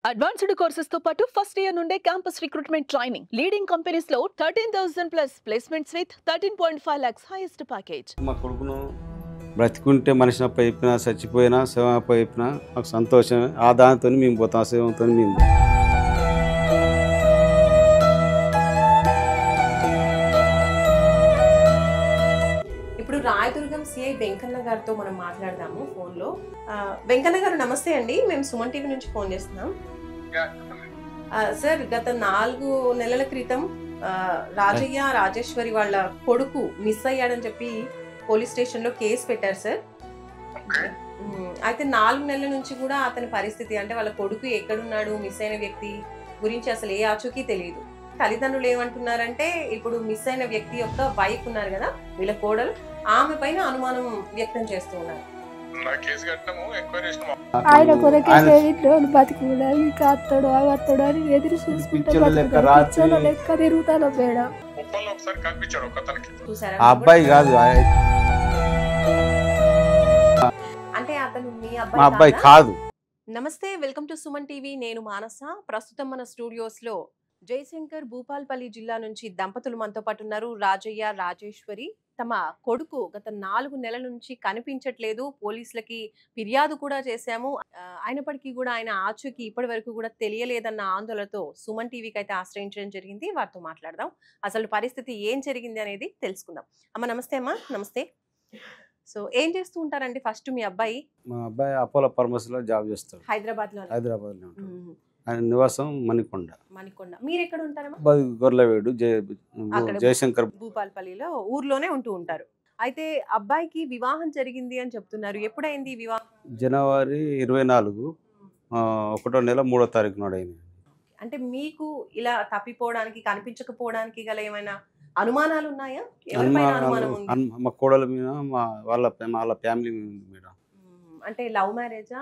Advanced courses తో పాటు first year నుండే campus recruitment training leading companies లో 13,000 plus placements with 13.5 lakhs highest package. మా కొడుకును బ్రతికుంటే మనిషి అప్ప అయిపోయినా చచ్చిపోయినా శవం అప్ప అయిపోయినా మాకు సంతోషమే. ఆ దానితో మేము పోతాం, ఆ శవంతో మేము. ఇప్పుడు రాయదుర్గం సిఐ వెంకన్న గారితో మనం మాట్లాడదాము ఫోన్లో. వెంకన్న గారు నమస్తే అండి, మేము సుమన్ టీవీ నుంచి ఫోన్ చేస్తున్నాం. సార్, గత 4 నెలల క్రితం రాజయ్య రాజేశ్వరి వాళ్ళ కొడుకు మిస్ అయ్యాడని చెప్పి పోలీస్ స్టేషన్ లో కేసు పెట్టారు సార్. అయితే 4 నెలల నుంచి కూడా అతని పరిస్థితి, అంటే వాళ్ళ కొడుకు ఎక్కడున్నాడు, మిస్ అయిన వ్యక్తి గురించి అసలు ఏ ఆచూకీ తెలియదు. తల్లిదండ్రులు ఏమంటున్నారంటే, ఇప్పుడు మిస్ అయిన వ్యక్తి యొక్క వైఫ్ ఉన్నారు కదా, వీళ్ళ కోడలు, ఆమె పైన అనుమానం వ్యక్తం చేస్తూ ఉన్నారు. ఆయన కొరకే బతికుడా ఇంకా అత్తడు అత్తడు అని ఎదురు చూసుకుంటే లెక్క తిరుగుతాను మేడం. అబ్బాయి కాదు, అంటే అతను మీ అబ్బాయి కాదు. నమస్తే, వెల్కమ్ టు సుమన్ టీవీ. నేను మానస. ప్రస్తుతం మన స్టూడియోస్ లో జయశంకర్ భూపాల్పల్లి జిల్లా నుంచి దంపతులు మనతో పాటు ఉన్నారు. రాజయ్య రాజేశ్వరి. తమ కొడుకు గత 4 నెలల నుంచి కనిపించట్లేదు, పోలీసులకి ఫిర్యాదు కూడా చేశాము, అయినప్పటికీ కూడా ఆయన ఆచూకీ ఇప్పటి వరకు కూడా తెలియలేదన్న ఆందోళనతో సుమన్ టీవీకి అయితే ఆశ్రయించడం జరిగింది. వారితో మాట్లాడదాం, అసలు పరిస్థితి ఏం జరిగింది అనేది తెలుసుకుందాం. అమ్మ నమస్తే. అమ్మా నమస్తే. సో ఏం చేస్తూ ఉంటారండి ఫస్ట్ మీ అబ్బాయి? మా అబ్బాయి అపోలో ఫార్మసీలో జాబ్ చేస్తాడు, హైదరాబాద్లో. హైదరాబాద్లో. ఆయన నివాసం మణికొండ. మీరు ఎక్కడ ఉంటారమ్మా? గొర్లవేడు జయశంకర్ భూపాల్పల్లిలో ఊర్లోనే ఉంటూ ఉంటారు. అయితే అబ్బాయికి వివాహం జరిగింది అని చెప్తున్నారు. ఎప్పుడైంది వివాహం? జనవరి 24, 1వ నెల 3వ తారీఖు నాడు అయింది. అంటే మీకు ఇలా తప్పిపోవడానికి, కనిపించకపోవడానికి గల ఏమైనా అనుమానాలు ఉన్నాయా? మా కోడల మీద, వాళ్ళ ఫ్యామిలీ మేడం. అంటే లవ్ మ్యారేజా?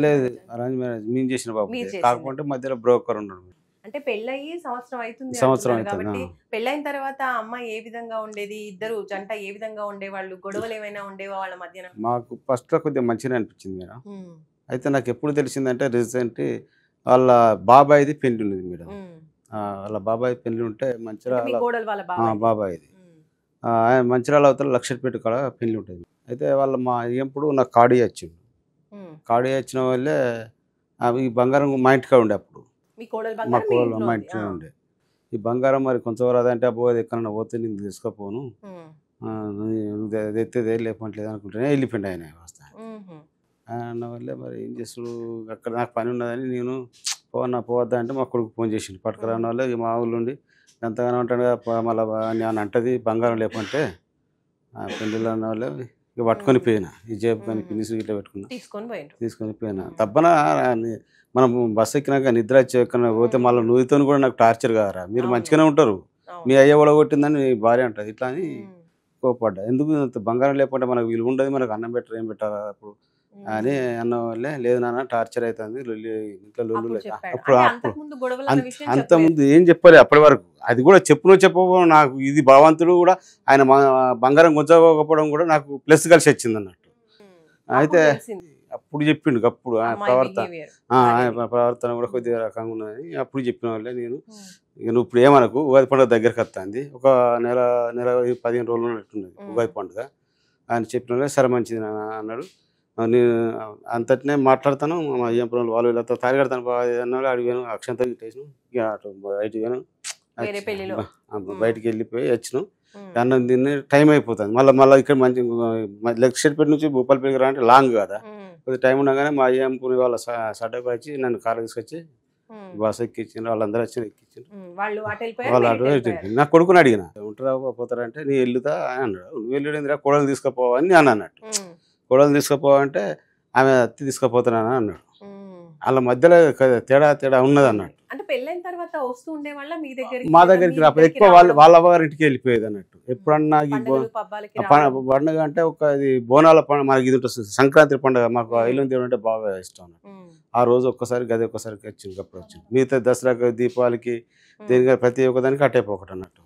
లేదు, అరేంజ్ మ్యారేజ్. మేము చేసిన బాబు, కాకపోతే మధ్యలో బ్రోకర్ ఉన్నాడు. అంటే పెళ్ళయి సంవత్సరం అవుతుంది కాబట్టి, పెళ్ళైన తర్వాత అమ్మాయి ఏ విధంగా ఉండేది, ఇద్దరు జంట ఏ విధంగా ఉండేవాళ్ళు, గొడవలు ఏమైనా ఉండేవా వాళ్ళ మధ్యన? మాకు ఫస్ట్ లో కొద్దిగా మంచిగా అనిపించింది మేడం. అయితే నాకు ఎప్పుడు తెలిసిందంటే, రీసెంట్ వాళ్ళ బాబాయిది పెళ్లి ఉన్నది మేడం. వాళ్ళ బాబాయ్ పెళ్లి ఉంటే మంచిర్యాల, బాబాయిది మంచిర్యాల అవతల లక్షపేట కాడ పెళ్లి ఉంటుంది. అయితే వాళ్ళ మా ఎప్పుడు నాకు కార్డు వచ్చింది. కార్డు వచ్చిన వాళ్ళే ఈ బంగారం మా ఇంటికా ఉండే అప్పుడు, మా కోడలు మా ఇంటికి ఉండే. ఈ బంగారం మరి కొంచెం రాదంటే, అబ్బోది ఎక్కడన్నా పోతే నేను తీసుకుపోను, ఎత్తేదే లేపట్లేదు అనుకుంటేనే వెళ్ళిపోయింది ఆయన వస్తా అన్న వల్లే. మరి ఏం చేస్తుడు, అక్కడ నాకు పని ఉన్నదని నేను పోవద్దా అంటే మా కొడుకు ఫోన్ చేసిండు. పట్టుకురాని వాళ్ళే మా ఊళ్ళో ఉండి ఎంతగానో ఉంటాడు కదా, మళ్ళీ నేను అంటది బంగారం లేకుంటే పెళ్ళిళ్ళు అన్న వాళ్ళే ఇక పట్టుకొని పోయినా. ఈ జేబు కానీ పినిసి ఇట్లా పెట్టుకున్నా, తీసుకొని పోయినా. తప్పన మనం బస్సు ఎక్కినాక నిద్ర వచ్చి ఎక్కడ పోతే మళ్ళీ నువ్వుతో కూడా నాకు టార్చర్ కాదరా, మీరు మంచిగానే ఉంటారు, మీ అయ్య కూడా కొట్టిందని భార్య అంటది. ఇట్లా అని కోపడ్డా. ఎందుకు బంగారం లేకుంటే మనకు విలువ ఉండదు, మనకు అన్నం పెట్టరు, ఏం పెట్టారా అప్పుడు అని అన్న వాళ్ళే. లేదు నాన్న టార్చర్ అవుతుంది, ఇంట్లో లొల్లు. అప్పుడు అంతకుముందు ఏం చెప్పాలి అప్పటి వరకు, అది కూడా చెప్పకపోవడం నాకు, ఇది భగవంతుడు కూడా ఆయన బంగారం గుంజకపోవడం కూడా నాకు ప్లస్ కలిసి వచ్చింది అన్నట్టు. అయితే అప్పుడు చెప్పిండు, అప్పుడు ప్రవర్తన కూడా కొద్దిగా రకంగా ఉన్నదని అప్పుడు చెప్పిన వాళ్ళే. నేను ఇక నువ్వు ఇప్పుడు ఏమనకు, ఉగాది పండుగ దగ్గరికి వస్తుంది, ఒక నెల 15 రోజులు ఉన్నట్టున్నది ఉగాది పండుగ అని చెప్పిన వాళ్ళే. సరే మంచిది నాన్న అన్నాడు. నేను అంతటినే మాట్లాడతాను, మా అయ్యంపురం వాళ్ళు వీళ్ళతో తాలిగడతాను అన్నాడు. అడిగాను, అక్షంత గిట్టేసాను, ఇక అటు బయటికి పోయాను, బయటికి వెళ్ళిపోయి వచ్చినాం. అన్నం తిని టైం అయిపోతుంది. మళ్ళీ ఇక్కడ మంచి లక్షపేట నుంచి భూపాలపల్లికి అంటే లాంగ్ కదా, కొద్దిగా టైం ఉండగానే మా అయ్యంపురి వాళ్ళ సడ్డకు వచ్చి నన్ను కారు తీసుకొచ్చి బస్సు ఎక్కించారు. వాళ్ళందరూ వచ్చి ఎక్కించారు. వాళ్ళు అటు నా కొడుకుని అడిగిన, ఉంటారా పోతారంటే నీ వెళ్తా అని అన్నాడు. నువ్వు వెళ్ళేదిరా, కోడలు తీసుకుపోవని అని అన్నట్టు. కోడలు తీసుకుపోవాలంటే ఆమె అత్తి తీసుకుపోతున్నాను అన్నాడు. వాళ్ళ మధ్యలో తేడా ఉన్నది అన్నట్టు. మా దగ్గరికి ఎక్కువ వాళ్ళ వారి ఇంటికి వెళ్ళిపోయేది అన్నట్టు. ఎప్పుడన్నా పండుగ అంటే ఒక ఇది బోనాల పండుగ మనకి ఇది ఉంటుంది, సంక్రాంతి పండుగ మాకు ఐలం దేవుడు అంటే బాగా ఇష్టం అన్నట్టు. ఆ రోజు ఒక్కసారి గది ఒక్కసారికి వచ్చింది, అప్పుడు వచ్చింది. మిగతా దసరాకి, దీపావళికి, దేనికైనా ప్రతి ఒక్కదానికి అట్టేపోకటి అన్నట్టు.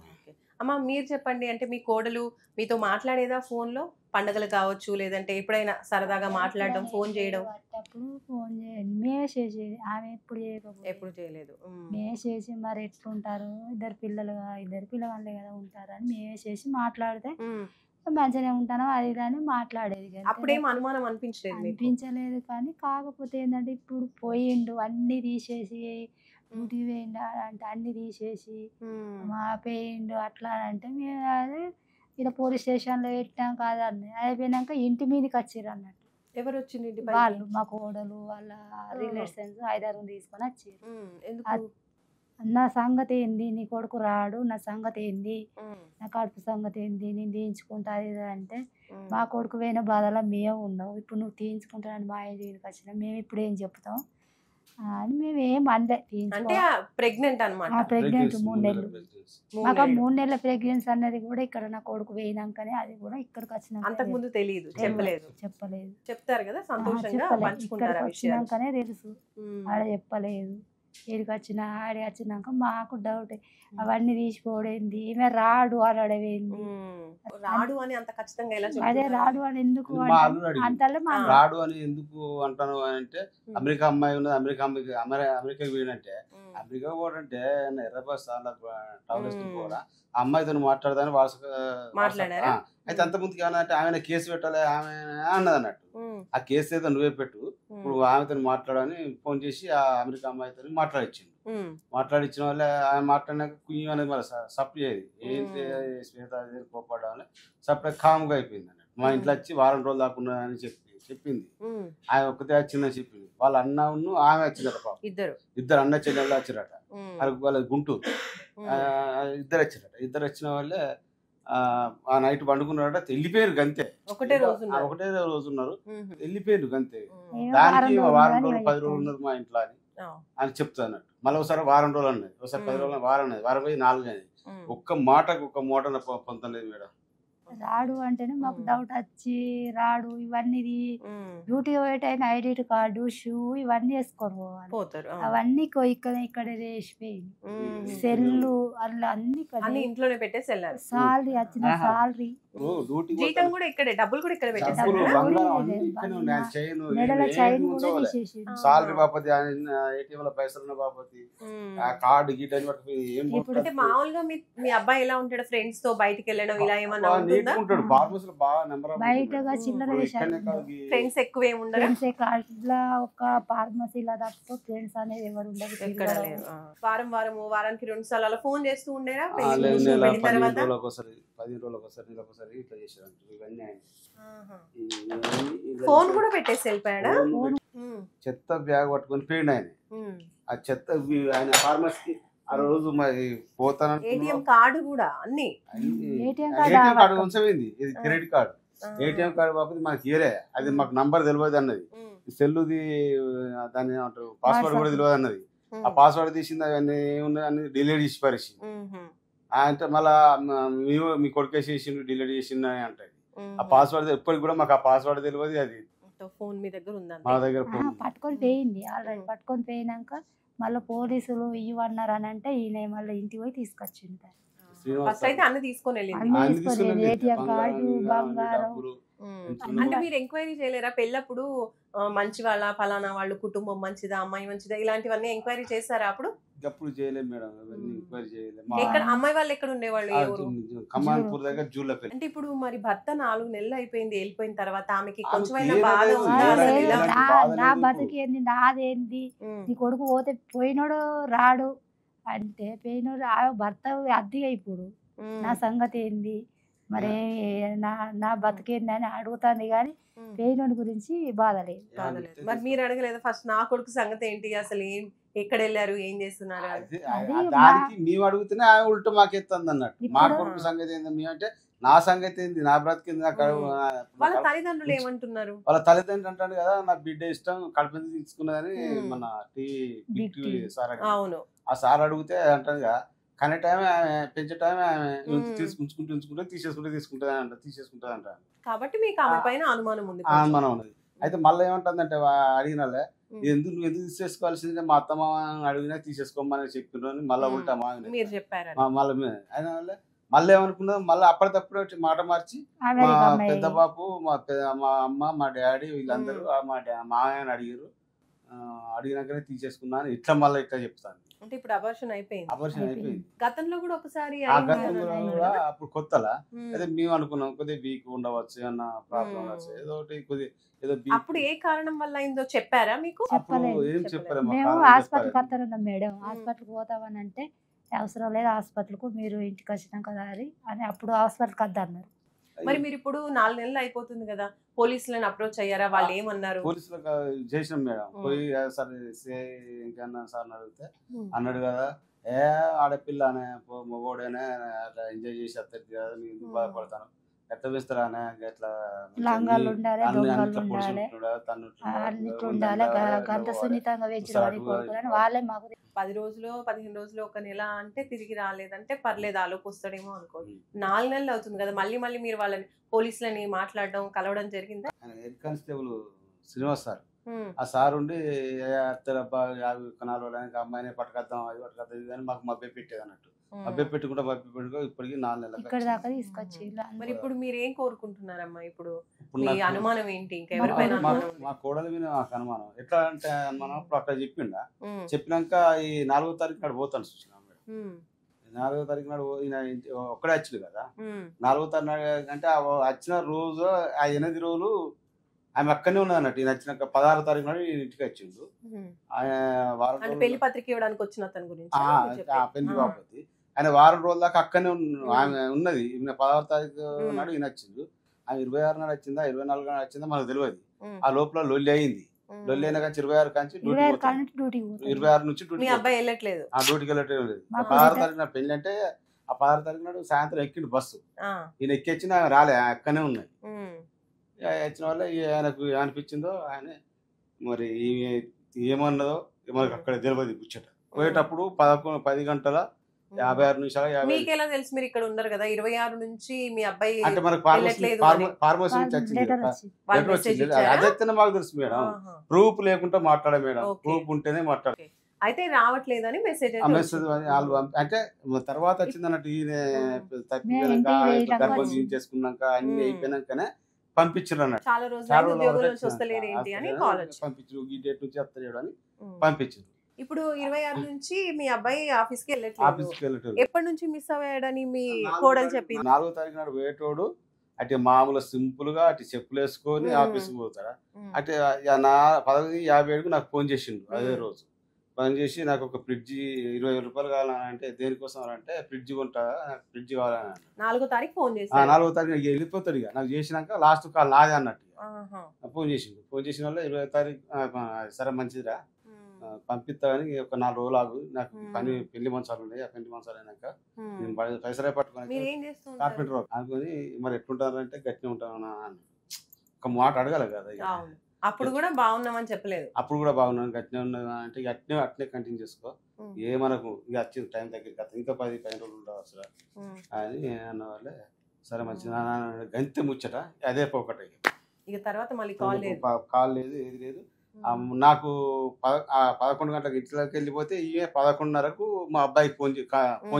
అమ్మ మీరు చెప్పండి, అంటే మీ కోడలు మీతో మాట్లాడేదా ఫోన్ లో? పండగలు కావచ్చు లేదంటే ఎప్పుడైనా సరదాగా మాట్లాడడం ఫోన్ చేయడం అప్పుడు ఫోన్ చేయండి మేమే చేసేది ఆమె ఎప్పుడు చేయకపోతే ఎప్పుడు చేయలేదు మేమే చేసి మరి ఎట్లుంటారు ఇద్దరు పిల్లగాళ్ళే కదా ఉంటారని మేమే చేసి మాట్లాడితే మంచిగానే ఉంటాను అది ఇది అని మాట్లాడేది కానీ అప్పుడేం అనుమానం అనిపించలేదు మీకు? అనిపించలేదు కానీ కాకపోతే ఏంటంటే ఇప్పుడు పోయిండు అన్ని తీసేసి డ్యూటీ పోయిండు అంటే అన్ని తీసేసి మా పోయిండు అట్లా అని అంటే మేము అది ఇక్కడ పోలీస్ స్టేషన్లో పెట్టాం కాదని అయిపోయినాక ఇంటి మీదకి వచ్చిర్రు అన్నట్టు ఎవరు వచ్చింది ఇంటి వాళ్ళు మా కోడలు వాళ్ళ రిలేషన్స్ 5-6 తీసుకొని వచ్చారు ఎందుకు నా సంగతి ఏంది నీ కొడుకు రాడు నా సంగతి ఏంది నా కడుపు సంగతి ఏంది నేను తీయించుకుంటా అది ఇది అంటే మా కొడుకు పోయిన బాధలో మేము ఉన్నావు ఇప్పుడు నువ్వు తీయించుకుంటానని మా ఇంటికి వచ్చినా మేము ఇప్పుడు ఏం చెప్తాం అని మేము ఏం అనలే అంటే ప్రెగ్నెంట్ అన్నమాట ప్రెగ్నెంట్ 3 నెలలు మాకు 3 నెలల ప్రెగ్నెన్సీ అన్నది కూడా ఇక్కడ నా కొడుకు పోయినాకనే అది కూడా ఇక్కడికి అంతకు వచ్చినాక ముందు తెలియదు చెప్పలేదు చెప్తారు కదా సంతోషంగా పంచుకుంటారు ఆ విషయాలు వచ్చినాకనే తెలుసు ఆడ చెప్పలేదు ఏడికి వచ్చినా ఆడి వచ్చినాక మాకు డౌట్ అవన్నీ తీసిపోవడేంది ఈమె రాడు అనడమేంది రాడు అని అంత ఖచ్చితంగా ఎలా అదే రాడు అని ఎందుకు మా అల్లుడు అడిగిండు. అంతలో మా రాడు అని ఎందుకు అంటాను అంటే అమెరికా అమ్మాయి ఉన్నది అమెరికాకి పోయినంటే అమెరికా పోవడంటే ఎర్రబస్ టౌరిస్ట్ కూడా ఆ అమ్మాయితో మాట్లాడదాని మాట్లాడారా? అయితే అంత ముందుకు ఏమన్నా ఆమె కేసు పెట్టాలి ఆమె అన్నది అన్నట్టు ఆ కేసు ఏదో నువ్వే పెట్టు ఇప్పుడు ఆమెతో మాట్లాడని ఫోన్ చేసి ఆ అమెరికా అమ్మాయితో మాట్లాడిచ్చిండు మాట్లాడిచ్చిన వాళ్ళే ఆమె మాట్లాడినాక కుయ్యం అనేది మరి సప్లై చేయదు ఏంటి శ్వేత కోపడ్డామని సప్లై కామ్గా అయిపోయింది అన్నట్టు మా ఇంట్లో వచ్చి వారం రోజులు దాకున్నా అని చెప్పింది ఆమె ఒక్కతే వచ్చిందని చెప్పింది వాళ్ళ అన్నను ఆమె వచ్చిందట పాప ఇద్దరు అన్న చెల్లెళ్ళు వచ్చారట వాళ్ళ గుంటూరు ఇద్దరు వచ్చిన వాళ్ళే ఆ నైట్ పండుకున్నారట వెళ్ళిపోయారు గంతే ఒకటే రోజు ఉన్నారు వెళ్ళిపోయారు గంతే దానికి వారం రోజులు 10 రోజులు ఉన్నారు మా ఇంట్లో అని చెప్తాను మళ్ళీ ఒకసారి వారం రోజులు అన్నది ఒకసారి 10 రోజులు వారం అన్నది వారం పోయి 4 అనేది ఒక్క మాటకు ఒక్క మూట పొందలేదు మేడం రాడు అంటేనే మాకు డౌట్ వచ్చి రాడు ఇవన్నీ డ్యూటీ పోయేటైనా ఐడి కార్డు షూ ఇవన్నీ వేసుకొని పోవాలి అవన్నీ ఇక్కడ వేసిపోయింది సెల్లు అట్లా అన్ని ఇంట్లోనే పెట్టేసి వెళ్ళారు సాలరీ వచ్చిన సాలరీ జీతం కూడా ఇక్కడే డబ్బులు కూడా ఇక్కడ మెడల చైన్ కూడా తీసేసి సాలరీ బాపతి ఏటీఎం పైసలు బాపతి ఆ కార్డు గీట అంటే మామూలుగా మీ అబ్బాయి ఎలా ఉంటాడు ఫ్రెండ్స్ తో బయటికి వెళ్ళడం ఇలా ఏమన్నా బయటగా చిల్లర ఫ్రెండ్స్ ఎక్కువ ఏమి ఉండరు అట్లా ఒక ఫార్మసీలో తప్ప ఫ్రెండ్స్ అనేది ఎవరు ఉండదు వారానికి 2 సార్లు అలా ఫోన్ చేస్తూ ఉండేరా 10 రోజులకోసారి ఇట్లా చేశారు ఇవన్నీ ఫోన్ కూడా పెట్టేసి వెళ్ళిపోయాడా చెత్త బ్యాగ్ పట్టుకొని పోయిండు ఆయన ఆ చెత్త ఆయన ఫార్మసీకి ఆ రోజు మరి పోతాను ఏటీఎం కార్డు కూడా అన్ని ఏటీఎం కార్డు ఉంచమైంది ఇది క్రెడిట్ కార్డు ఏటీఎం కార్డు బాబు మనకి ఇయరే అది మాకు నంబర్ తెలియదు అన్నది సెల్లుది దాన్ని ఏమంటారు పాస్వర్డ్ కూడా తెలియదు అన్నది ఆ పాస్వర్డ్ తీసింది అవన్నీ ఏమున్నాయి అన్ని డిలీట్ చేసి పరిచి అంటే మళ్ళా మీ కొడుకేసేసిండు డిలీట్ చేసిండు అని అంటది ఆ పాస్వర్డ్ ఎప్పటికి కూడా మాకు ఆ పాస్వర్డ్ తెలియదు అది ఫోన్ మీ దగ్గర ఉందా మా దగ్గర పట్టుకొని పోయింది ఆల్రెడీ పట్టుకొని పోయినాక మళ్ళీ పోలీసులు ఇవ్వన్నారు అని అంటే ఈయన మళ్ళీ ఇంటికి పోయి తీసుకొచ్చింది ఫస్ట్ అయితే అన్ని తీసుకొని వెళ్ళింది ఏటీఎం కార్డు బంగారం అంటే మీరు ఎంక్వైరీ చేయలేరా పెళ్ళప్పుడు మంచి వాళ్ళ ఫలానా వాళ్ళు కుటుంబం మంచిదా అమ్మాయి మంచిదా ఇలాంటివన్నీ ఎంక్వైరీ చేస్తారా అప్పుడు చేయలేదు మేడం ఎంక్వైరీ చేయలేదు ఎక్కడ అమ్మాయి వాళ్ళు ఎక్కడ ఉండేవాళ్ళు కమాన్పూర్ దగ్గర జూలపల్లి అంటే ఇప్పుడు మరి భర్త 4 నెలలు అయిపోయింది వెళ్ళిపోయిన తర్వాత ఆమెకి కొంచెమైనా బాధ ఉందా నా బతికేంది నాదేంది నీ కొడుకు పోతే పోయినోడు రాడు అంటే పోయినోడు భర్త అద్దెగా ఇప్పుడు నా సంగతి ఏంది మరి నా బతికేంది అని అడుగుతాంది కానీ పోయినోడి గురించి బాధ లేదు మరి మీరు అడగలేదు ఫస్ట్ నా కొడుకు సంగతి ఏంటి అసలు ఏం ఎక్కడ వెళ్ళారు ఏం చేస్తున్నారు దానికి మేము అడుగుతూనే ఆమె ఉల్టా మాకెత్తుంది అన్నట్టు మా కొడుకు సంగతి ఏంది మేమంటే నా సంగతి ఏంది నా బ్రతికింది వాళ్ళ తల్లిదండ్రులు ఏమంటున్నారు వాళ్ళ తల్లిదండ్రులు అంటాడు కదా నా బిడ్డ ఇష్టం కడుపు తీసుకున్నదని మన టీవీ సార్ అవును ఆ సార్ అడిగితే అంటాడు కదా కానీ టైం పెంచే టైం ఉంచుకుంటే తీసుకుంటుంది అంట కాబట్టి మీకు ఆమె పైన అనుమానం ఉంది అనుమానం ఉన్నది అయితే మళ్ళీ ఏమంటుందంటే అడిగిన వాళ్ళే నువ్వు ఎందుకు తీసేసుకోవాల్సిందే మా అత్తమ్మ అడిగినా తీసేసుకోమని చెప్పిన మళ్ళీ ఉంటా మీరు చెప్పారు మళ్ళీ అయిన వాళ్ళే మళ్ళీ ఏమనుకున్నాం, మళ్ళీ అప్పటికప్పుడు వచ్చి మాట మార్చి మా అమెరికా అమ్మాయి పెద్ద బాపు, మా అమ్మ, మా డాడీ వీళ్ళందరూ మామయ్యని అడిగారు. అడిగినాకనే తీసేసుకున్నాను. ఇట్లా మళ్ళీ ఇట్లా చెప్తాను. అంటే ఇప్పుడు అబార్షన్ అయిపోయింది. అబర్షన్ అయిపోయింది. గతంలో కూడా ఒకసారి ఆ అయింది గతంలో అని అన్నారు కూడా కదా? అప్పుడు ఉమ్. అదే మేము అనుకున్నాం కొద్దిగా వీక్ ఉండవచ్చు, ఏమన్నా ప్రాబ్లం ఉండవచ్చు, ఏదో ఒకటి కొద్దిగా ఏదో అప్పుడు ఏ కారణం వల్ల అయిందో చెప్పారా మీకు? అప్పుడు చెప్పలేదు. ఏం చెప్పలేదు. చెప్పారు, మేము హాస్పిటల్కి వస్తానున్నాం మేడం. హాస్పిటల్కి పోతామని అంటే అవసరం లేదు హాస్పిటల్కు, మీరు ఇంటికి వచ్చినాక దారి అని అప్పుడు హాస్పిటల్కి వద్దన్నారు. మరి మీరు ఇప్పుడు 4 నెలలు అయిపోతుంది కదా, పోలీసులను అప్రోచ్ అయ్యారా? వాళ్ళు ఏమన్నారు? పోలీసులకు చేసినాం మేడం. పోయి సరే ఇంకన్నా సార్ అడిగితే అన్నాడు కదా, ఆడపిల్ల అనే మగోడేనే అట్లా ఎంజాయ్ చేసి వస్తారు కదా, నేను ఎందుకు బాధపడతాను, ఎట్లా వేస్తారానే అట్లా లంగాలు ఉండాలి, దొంగలు ఉండాలి, అన్నిట్లు ఉండాలి, గంట సున్నితంగా వేయించడం కొడుకులని వాళ్ళే మాకు 10 రోజులు 15 రోజులు ఒక నెల అంటే తిరిగి రాలేదంటే పర్లేదు ఆలోపు వస్తాడేమో అనుకోండి. 4 నెలలు అవుతుంది కదా, మళ్ళీ మీరు వాళ్ళని పోలీసులని మాట్లాడడం కలవడం జరిగిందా? హెడ్ కానిస్టేబుల్ శ్రీనివాస్ సార్, ఆ సార్ ఉండి అత్తరబ్బా 50 రోజులకి అమ్మాయిని పట్టుకొద్దాం, అది పట్టుకొద్దాం ఇది అని మాకు మభ్య పెట్టేది అన్నట్టు. మభ్య పెట్టుకుంటా ఇప్పటికి 4 నెలలు ఇక్కడ దాకా తీసుకొచ్చి. మరి ఇప్పుడు మీరు ఏం కోరుకుంటున్నారమ్మా? ఇప్పుడు ఇప్పుడు మీ నాకు- అనుమానం ఏంటి? ఇంకా ఎవరిపైన మా అనుమానం ఉంది? మా కోడలి మీద నాకు అనుమానం. ఎట్లా అంటే అనుమానం, ఇప్పుడు అక్కడ చెప్పిండా, ఉమ్, చెప్పినాక ఈ 4వ తారీఖు నాడు పోతాను చూసిన మేడం. ఉమ్, 4వ తారీఖు నాడు ఈయన ఒక్కడే వచ్చింది కదా, ఉమ్, 4వ తారీఖు నాడు అంటే వచ్చిన రోజు ఆ 8 రోజులు ఆమె అక్కడనే ఉన్నది అన్నట్టు. ఈయన వచ్చినాక 16వ తారీఖు నాడు ఈయన ఇంటికి వచ్చిండు. ఉమ్. ఆయన వారం అంటే రోజులు- పెళ్లి పత్రిక ఇవ్వడానికి వచ్చిన అతని గురించి పెళ్లి బాపతి ఆయన వారం రోజుల దాకా అక్కడనే ఆమె ఉన్నది. ఈయన 16వ తారీఖు నాడు ఈయన వచ్చిండు. ఆమె 26 నాడు వచ్చిందా 24 నాడు వచ్చిందా మనకు తెలియదు. ఆ లోపల లొల్లి అయింది. లొల్లి అయినా కానీ 26 కాంచి 26 నుంచి మీ డ్యూటీ అబ్బాయి వెళ్ళట్లేదు. ఆ డ్యూటీకి వెళ్ళటం లేదు. మాకు 16 తారీఖు నాడు పెళ్లి అంటే ఆ 16 తారీఖు నాడు సాయంత్రం ఎక్కిండు బస్సు. ఆ, ఈయన ఎక్కిచ్చిన ఆమె రాలే, అక్కడనే ఉన్నాయి. ఉమ్, వచ్చిన వల్ల ఆయనకు ఏమనిపించిందో ఆయన మరి ఏమన్నదో మనకు అక్కడ తెలియదు కూర్చోట. పోయేటప్పుడు 10 గంటల 56 నిమిషాలు 50 మీకు ఎలా తెలుసు? మీరు ఇక్కడ ఉన్నారు కదా, 26 నుంచి మీ అబ్బాయి అంటే మనకు వెళ్ళట్లేదు అని. ఫార్మసీ నుంచి వచ్చింది లెటర్ కదా. వచ్చి వాళ్ళు లెటర్ మెసేజ్ వచ్చింది. ఇచ్చారా? అదైతేనే మాకు తెలుసు మేడం. ఆహా. ప్రూఫ్ లేకుండా మాట్లాడే మేడం, ఓకే. ప్రూఫ్ ఉంటేనే మాట్లాడ. అయితే రావట్లేదని మెసేజ్ ఆ మెసేజ్ వాళ్ళు అంటే తర్వాత వచ్చింది అన్నట్టు. ఈయన తప్పిపోయినాక మేము ఇంటికి గర్భం వచ్చి- తీయించేసుకున్నాక అన్ని అయిపోయినాకనే పంపించారు అన్నట్టు. చాలా రోజులు చాలా అయింది, రోజులు ఉద్యోగం వరకు నుంచి వస్తలేరు ఏంటి అని వచ్చినాక కాల్ వచ్చింది. పంపించారు. ఈ డేట్ నుంచి వస్తలేడు అని ఉమ్. పంపించారు. ఇప్పుడు 26 నుంచి మీ అబ్బాయి ఆఫీస్కి వెళ్ళట్లేదు. ఆఫీస్కి వెళ్ళటం ఎప్పటి నుంచి మిస్ అయ్యాడని మీ కోడలు చెప్పింది? 4వ తారీఖు నాడు పోయేటోడు అటు మామూలు సింపుల్ గా అటు చెప్పులు వేసుకొని ఆఫీస్కి పోతారా. అటు 10:57కు నాకు ఫోన్ చేసిండు. అదే రోజు ఫోన్ చేసి నాకు ఒక ఫ్రిడ్జ్ 20,000 రూపాయలు కావాలని అంటే దేనికోసం అంటే ఫ్రిడ్జ్ కొంటా, ఫ్రిడ్జ్ కావాలని అన్నాడు. 4వ తారీఖు ఫోన్ 4వ తారీఖు ఇక వెళ్ళిపోతాడు. ఇక నాకు చేసినాక లాస్ట్ కాల్ నాదే అన్నట్టు. ఫోన్ చేసిండు. ఫోన్ చేసిన వల్ల 20వ తారీఖు సరే మంచిదిరా పంపిస్తా కానీ ఒక 4 రోజులు ఆగు, నాకు పెళ్లి మంచాలు ఉన్నాయి, ఆ పెళ్లి మంచాలు అయినాక నేను పైసలే పట్టుకుని కార్పెంటర్ అనుకుని మరి ఎట్లుంటారంటే గట్టిగా ఉంటాను అని ఒక మాట అడగాలి కదా. ఇక అప్పుడు కూడా బాగున్నామని చెప్పలేదు. అప్పుడు కూడా బాగున్నాను, గట్టినే ఉన్నా అంటే అట్నే కంటిన్యూ చేసుకో, ఏ మనకు ఇక వచ్చింది టైం దగ్గరికి ఇంకా 10-15 రోజులు ఉండవు అసలు అని అన్న వాళ్ళే. సరే మంచిది గంతే ముచ్చట అదే ఒకటి. ఇక తర్వాత మళ్ళీ కాల్ లేదు, కాల్ లేదు, ఏది లేదు. నాకు 11 గంటలకు ఇంట్లోకి వెళ్ళిపోతే ఇవే 11:30కు మా అబ్బాయికి ఫోన్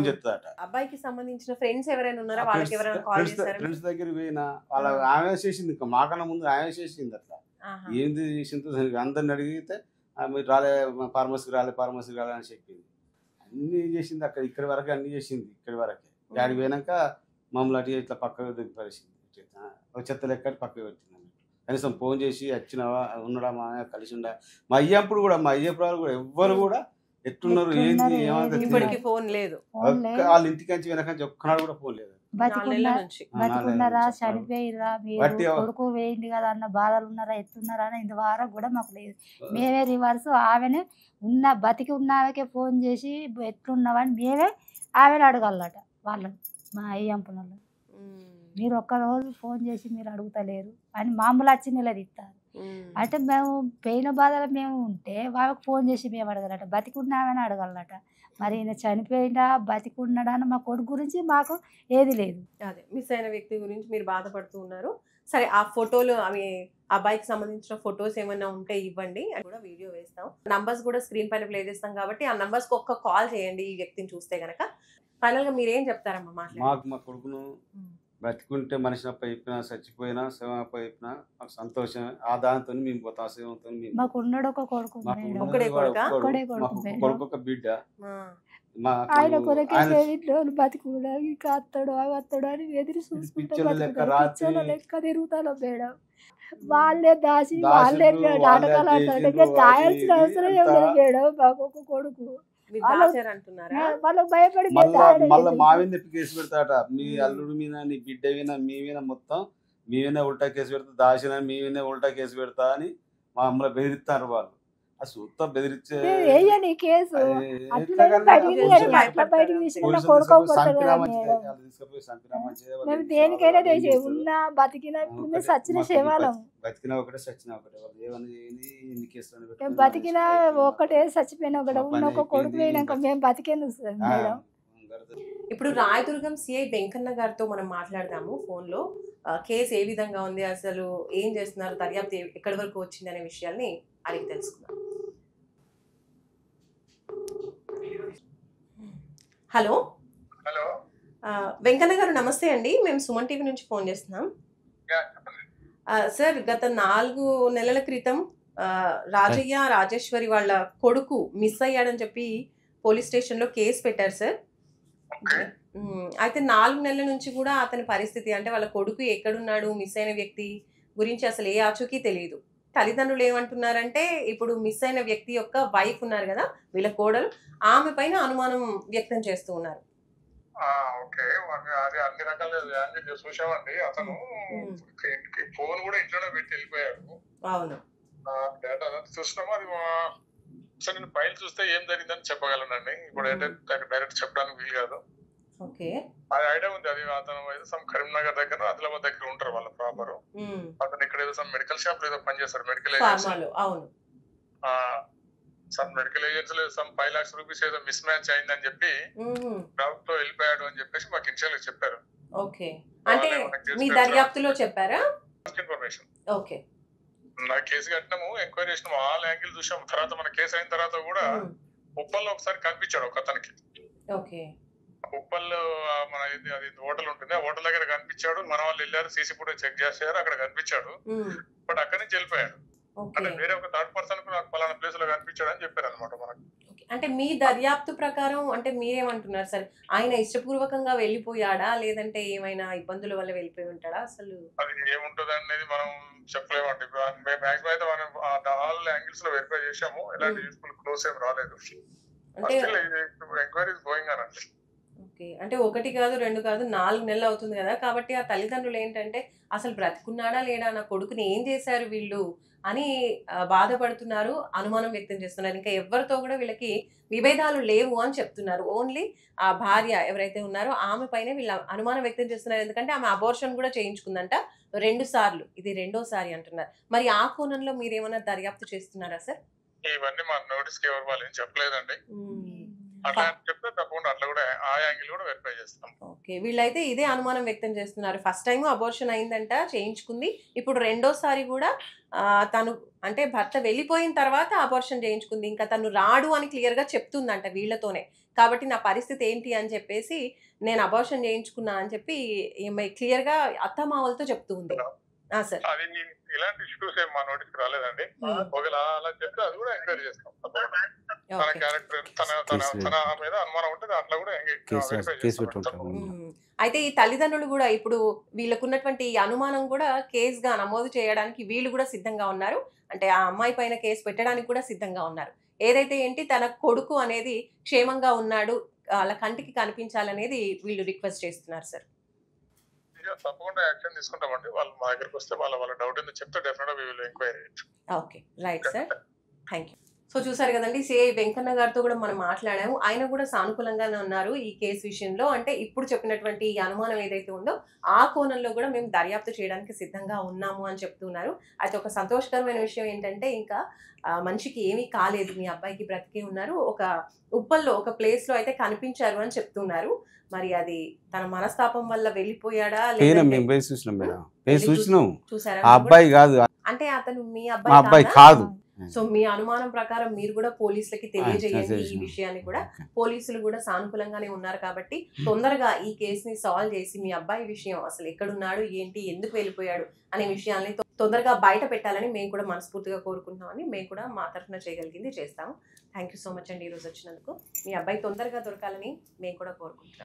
చేస్తుందట. అబ్బాయికి సంబంధించిన ఫ్రెండ్స్ ఎవరైనా ఉన్నారా? వాళ్ళకి ఎవరైనా కాల్ చేశారా? ఫ్రెండ్స్ దగ్గరికి పోయినా వాళ్ళ ఆమె చేసింది, ఇంకా మాకన్నా ముందు ఆమె చేసింది. అట్లా ఏంది చేసిందో అందరిని అడిగితే మీరు రాలే, ఫార్మసీకి రాలే అని చెప్పింది. అన్ని చేసింది అక్కడ, ఇక్కడి వరకు అన్ని చేసింది. ఇక్కడి వరకే ఆడికి పోయినాక మమ్మల్ని అటు ఇట్లా పక్కకు దిగి పరిచింది, చెత్త లెక్క పక్కకు పెట్టింది. కనీసం ఫోన్ చేసి వచ్చినావా, ఉన్నాడా, మా కలిసి ఉండా. మా అయ్యప్పుడు కూడా మా అయ్యప్పుడు కూడా ఎవ్వరు కూడా ఎట్టున్నారు ఏంది ఏమంటే ఇప్పటికి ఫోన్ లేదు. వాళ్ళ ఇంటికి వెనకంచి ఒక్కనాడు కూడా ఫోన్ లేదు. బతికున్నారా, చనిపోయిరా, మీరు కొడుకు వేయండి కదా అన్న బాధలు ఉన్నారా, ఎత్తున్నారా అని ఇంతవరకు కూడా మాకు లేదు. మేమే రివర్స్ ఆమెను బతికి ఉన్నాకే ఫోన్ చేసి ఎట్లున్నావని మేమే ఆమెను అడగాలట వాళ్ళని. మా అయ్యంపులలో మీరు ఒక్కరోజు ఫోన్ చేసి మీరు అడుగుతలేరు అని మామూలు వచ్చి నిలదీస్తారు. అంటే మేము పెయిన బాధలు మేము ఉంటే వాళ్ళకి ఫోన్ చేసి మేము అడగాలట, బతికున్నామని అడగాలట. మరి ఈయన చనిపోయినా బతికున్నాడా అని మా కొడుకు గురించి మాకు ఏది లేదు. అదే మిస్ అయిన వ్యక్తి గురించి మీరు బాధపడుతూ ఉన్నారు. సరే, ఆ ఫోటోలు అవి అబ్బాయికి సంబంధించిన ఫొటోస్ ఏమైనా ఉంటే ఇవ్వండి, అది కూడా వీడియో వేస్తాం. నంబర్స్ కూడా స్క్రీన్ పైన ప్లే చేస్తాం కాబట్టి ఆ నంబర్స్కి ఒక్క కాల్ చేయండి ఈ వ్యక్తిని చూస్తే గనక. ఫైనల్ గా మీరేం చెప్తారమ్మా మాట్లాడి? మా కొడుకును బతికుంటే మనిషి అప్ప చెప్పినా చచ్చిపోయినా శవం అప్ప చెప్పినా మాకు సంతోషం. ఆ దానితో మేము పోతాం, శవంతో మేము. మాకు ఉన్నాడు ఒక కొడుకు మాకు మేడం. ఒక్కడే కొడుకా? ఒక్కడే కొడుకు మాకు మేడం. కొడుకు ఒక బిడ్డ. ఆయన కొరకే ఆయన ఇంట్లో బతికున్నాడు, ఇంకా అత్తడు అవి అత్తడు అని ఎదురు చూసుకుంటా పిచ్చోళ్ళ లెక్క రాత్రి లెక్క తిరుగుతాను మేడం. వాళ్ళే దాచి దాచుడు, వాళ్ళే నాటకాలు వాళ్ళే ఆడతాడు. చేసిండ్రు, దాయాల్సిన అది అవసరం అంతా. ఏం లేదు మేడం. మాకు ఒక కొడుకు మీరు వాళ్ళ- దాచారంటున్నారా? వాళ్ళకి భయపడి మేము మళ్ళా దాయలేదు. మా మీద కేసు పెడతాట. మీ అల్లుడు మీద, నీ బిడ్డ మీద, మీ మీద మొత్తం మీ మీద ఉల్టా కేసు పెడతా, దాచిన మీ మీద ఉల్టా కేసు పెడతా అని మమ్మల్ని బెదిరిస్తారు వాళ్ళు. ఆ సూత్తా బెదిరించే వేయని కేసు అది అట్లా ఎట్లా బయటికి కానీ తీయండి. పోలీసులు అట్లా బయటికి తీసిన పోలీసులు కొడుకు తీసుకుపోయి పోతాడు చంపినా కదా మంచిదే, మేడం. వాళ్ళు తీసుకుపోయి చంపినా మంచిదే, వాళ్ళు మేము ఏం దేనికైనా చేస్తారు, వాళ్ళు ఏం తెచ్చి చేస్తారు. ఉన్నా బతికినా ఇప్పుడు మేము ఒకటే, సచ్చిన మాకు శవాలం. బతికినా ఒకటే చచ్చినా ఒకటే. వాళ్ళు ఏమని ఎన్ని కేసులు మేము పెట్టుకుని బతికినా మనిషికి ఒకటే చచ్చిపోయినా ఒకటే. మా ఉన్న పని ఒక కొడుకు అయిపోయింది, పోయినాక మేము బతికేందుకు సార్ ఆ, మేడం. ఇప్పుడు రాయదుర్గం సిఐ వెంకన్న గారితో మనం మాట్లాడదాము ఫోన్ లో. కేసు ఏ విధంగా ఉంది, అసలు ఏం చేస్తున్నారు, దర్యాప్తు ఎక్కడి వరకు వచ్చింది అనే విషయాల్ని అడిగి తెలుసుకుందాం. హలో హలో వెంకన్న గారు నమస్తే అండి, మేము సుమన్ టీవీ నుంచి ఫోన్ చేస్తున్నాం. సార్ గత 4 నెలల క్రితం రాజయ్య రాజేశ్వరి వాళ్ళ కొడుకు మిస్ అయ్యాడని చెప్పి పోలీస్ స్టేషన్ లో కేసు పెట్టారు సార్. అయితే 4 నెలల నుంచి కూడా అతని పరిస్థితి, అంటే వాళ్ళ కొడుకు ఎక్కడున్నాడు, మిస్ అయిన వ్యక్తి గురించి అసలు ఏ ఆచూకీ తెలియదు. తల్లిదండ్రులు ఏమంటున్నారంటే ఇప్పుడు మిస్ అయిన వ్యక్తి యొక్క వైఫ్ ఉన్నారు కదా, వీళ్ళ కోడలు, ఆమె పైన అనుమానం వ్యక్తం చేస్తూ ఉన్నారు. ఓకే, అది అన్ని రకాల చూసామండి. అతను ఫోన్ కూడా ఇంట్లోనే పెట్టి వెళ్ళిపోయాడు. అవును, డేటా చూసినాము. అది ఒకసారి నేను ఫైల్ చూస్తే ఏం జరిగిందని చెప్పగలనండి. ఇప్పుడు ఏంటంటే డైరెక్ట్ చెప్పడానికి వీలు కాదు. ఓకే, అది ఐడియా ఉంది. అది అతను ఏదో సమ్ కరీంనగర్ దగ్గర, ఆదిలాబాద్ దగ్గర ఉంటారు వాళ్ళ ప్రాపర్. అతను ఇక్కడ ఏదో సమ్ మెడికల్ షాప్ లో ఏదో పనిచేస్తాడు, మెడికల్ ఏజెన్సీ. అవును, సమ్ మెడికల్ ఏజెన్సీ లో సమ్ 5 lakhs రూపీస్ ఏదో మిస్ మ్యాచ్ అయిందని చెప్పి డౌట్ తో వెళ్ళిపోయాడు అని చెప్పేసి మాకు ఇన్షియల్ చెప్పారు. ఓకే, అంటే మీ దర్యాప్తులో చెప్పారా? ఇన్ఫర్మేషన్. ఓకే, నా కేసు కట్టినాము, ఎంక్వైరీ చేసినాము, ఆల్ యాంగిల్ చూసాము. తర్వాత మన కేసు అయిన తర్వాత కూడా ఉప్పల్లో ఒకసారి కనిపించాడు ఒక అతనికి. ఓకే, ఉప్పల్లో మన అది హోటల్ ఉంటుంది, ఆ హోటల్ దగ్గర కనిపించాడు. మన వాళ్ళు వెళ్ళారు, సీసీ ఫుటేజ్ చెక్ చేశారు, అక్కడ కనిపించాడు. బట్ అక్కడి నుంచి వెళ్ళిపోయాడు. అంటే వేరే ఒక థర్డ్ పర్సన్ కు నాకు పలానా ప్లేస్ లో కనిపించాడు అని చెప్పారు అనమాట మనకు. అంటే మీ దర్యాప్తు ప్రకారం అంటే మీరేమంటున్నారు సార్, ఆయన ఇష్టపూర్వకంగా వెళ్ళిపోయాడా లేదంటే ఏమైనా ఇబ్బందుల వల్ల వెళ్ళిపోయి ఉంటాడా? అసలు అది ఏముంటది అనేది మనం చెప్పలేమండి. మేము మాక్సిమం అయితే మనం ఆల్ యాంగిల్స్ లో వెరిఫై చేసాము, ఎలాంటి యూస్ఫుల్ క్లోజ్ ఏం రాలేదు. అంటే ఎంక్వైరీ గోయింగ్ అనండి. ఓకే, అంటే 1 కాదు 2 కాదు 4 నెలలు అవుతుంది కదా, కాబట్టి ఆ తల్లిదండ్రులు ఏంటంటే అసలు బ్రతుకున్నాడా లేడా, నా కొడుకుని ఏం చేశారు వీళ్ళు అని బాధపడుతున్నారు, అనుమానం వ్యక్తం చేస్తున్నారు. ఇంకా ఎవరితో కూడా వీళ్ళకి విభేదాలు లేవు అని చెప్తున్నారు. ఓన్లీ ఆ భార్య ఎవరైతే ఉన్నారో ఆమె పైన వీళ్ళ అనుమానం వ్యక్తం చేస్తున్నారు. ఎందుకంటే ఆమె అబోర్షన్ కూడా చేయించుకుందంట 2 సార్లు, ఇది 2వసారి అంటున్నారు. మరి ఆ కోణంలో మీరేమన్నా దర్యాప్తు చేస్తున్నారా సార్? ఇవన్నీ మా నోటీస్ కి ఎవరు వాళ్ళు ఏం చెప్పలేదండి. అట్లా చెప్తే తప్పకుండా అట్లా కూడా ఆ యాంగిల్ కూడా వెరిఫై చేస్తాం. ఓకే, వీళ్ళైతే ఇదే అనుమానం వ్యక్తం చేస్తున్నారు. ఫస్ట్ టైం అబోర్షన్ అయిందంట, చేయించుకుంది. ఇప్పుడు 2వసారి కూడా తను అంటే భర్త వెళ్ళిపోయిన తర్వాత అబోర్షన్ చేయించుకుంది. ఇంకా తను రాడు అని క్లియర్ గా చెప్తుందంట వీళ్ళతోనే. కాబట్టి నా పరిస్థితి ఏంటి అని చెప్పేసి నేను అబోర్షన్ చేయించుకున్నా అని చెప్పి క్లియర్ గా అత్తమావలతో చెప్తూ ఉంది. సార్ అది ఇలాంటి ఇష్యూస్ ఏం మా నోటీస్కి రాలేదండి. ఒకవేళ అలా చెప్తే అది కూడా ఎంక్వైరీ చేస్తాం. తన క్యారెక్టర్ తన మీద అనుమానం ఉంటే అట్లా కూడా అయితే ఈ తల్లిదండ్రులు కూడా ఇప్పుడు వీళ్ళకున్నటువంటి అనుమానం కూడా కేసుగా నమోదు చేయడానికి వీళ్ళు కూడా సిద్ధంగా ఉన్నారు. అంటే ఆ అమ్మాయి పైన కేసు పెట్టడానికి కూడా సిద్ధంగా ఉన్నారు. ఏదైతే ఏంటి తన కొడుకు అనేది క్షేమంగా ఉన్నాడు, వాళ్ళ కంటికి కనిపించాలనేది వీళ్ళు రిక్వెస్ట్ చేస్తున్నారు సార్. తప్పకుండా యాక్షన్ తీసుకుంటామండి. వాళ్ళు మా దగ్గరికి వస్తే వాళ్ళ డౌట్ ఏందో చెప్తే డెఫినెట్ గా we will enquiry. Okay, right sir, thank you. So చూసారు కదండి, సిఐ వెంకన్న గారితో కూడా మనం మాట్లాడాము. ఆయన కూడా సానుకూలంగానే ఉన్నారు ఈ కేసు విషయంలో. అంటే ఇప్పుడు చెప్పినటువంటి ఈ అనుమానం ఏదైతే ఉందో ఆ కోణంలో కూడా మేము దర్యాప్తు చేయడానికి సిద్ధంగా ఉన్నాము అని చెప్తున్నారు. అయితే ఒక సంతోషకరమైన విషయం ఏంటంటే ఇంకా మనిషికి ఏమీ కాలేదు, మీ అబ్బాయికి బ్రతికే ఉన్నారు, ఒక ఉప్పల్లో ఒక ప్లేస్ లో అయితే కనిపించారు అని చెప్తున్నారు. మరి అది తన మనస్తాపం వల్ల వెళ్ళిపోయాడా చూసారా? చూసారా? అబ్బాయి కాదు, అంటే అతను మీ అబ్బాయి కాదు, సో మీ అనుమానం ప్రకారం మీరు కూడా పోలీసులకి తెలియజేయండి ఈ విషయాన్ని కూడా. పోలీసులు కూడా సానుకూలంగానే ఉన్నారు కాబట్టి తొందరగా ఈ కేసుని సాల్వ్ చేసి మీ అబ్బాయి విషయం అసలు ఎక్కడున్నాడు, ఏంటి, ఎందుకు వెళ్ళిపోయాడు అనే విషయాల్ని తొందరగా బయట పెట్టాలని మేము కూడా మనస్ఫూర్తిగా కోరుకుంటున్నామని మేము కూడా మా తరఫున చేయగలిగింది చేస్తాము. థ్యాంక్ యూ సో మచ్ అండి ఈరోజు వచ్చినందుకు. మీ అబ్బాయి తొందరగా దొరకాలని మేము కూడా కోరుకుంటున్నాం.